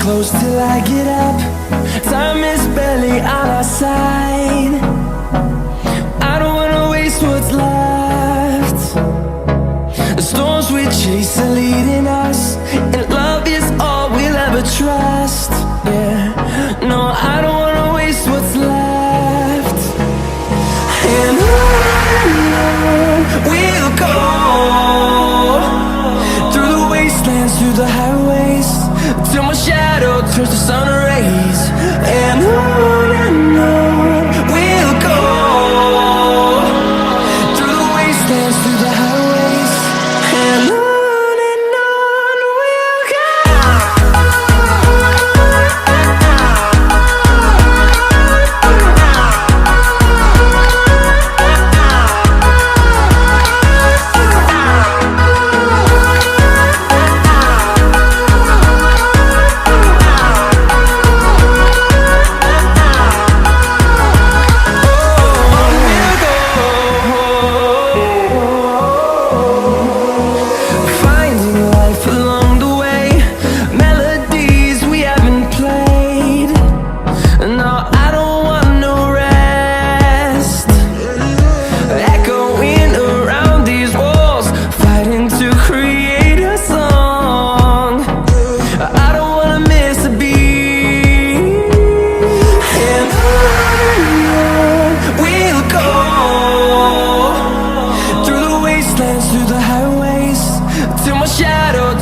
close till I get up. Time is barely on our side. I don't wanna waste what's left. The storms we chase are leading us, and love is all we'll ever trust. Yeah, no, I don't wanna waste what's left. And on we'll go, through the wastelands, through the highways, till my shadow turns to sun rays. And on we'll go, through the wastelands, through the highways, and on we'll go.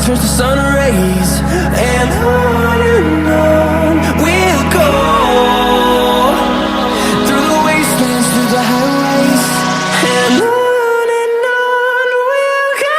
Turns to sun rays, and on we'll go, through the wastelands, through the highways, and on we'll go.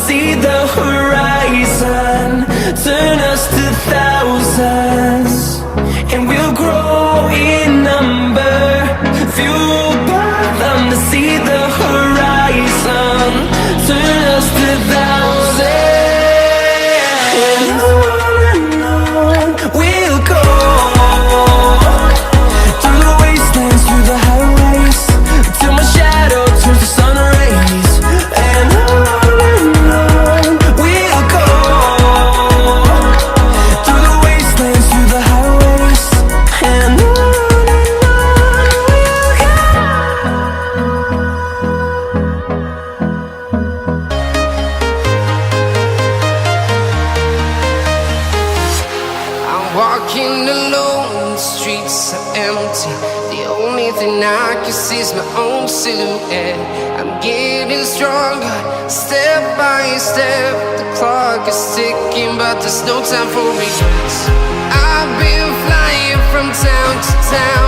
See the horizon, turn us to thousands, and we'll grow in number, fueled by them to see the horizon, turn us to thousands, and on we'll go, through the wastelands, through the highways, till my shadow turns to sun rays, and on we'll go, through the wastelands, through the highways, and on we'll go. I'm walking alone, the streets are empty. The only thing I can see is my own silhouette. I'm getting stronger, step by step. The clock is ticking, but there's no time for regrets. I've been flying from town to town.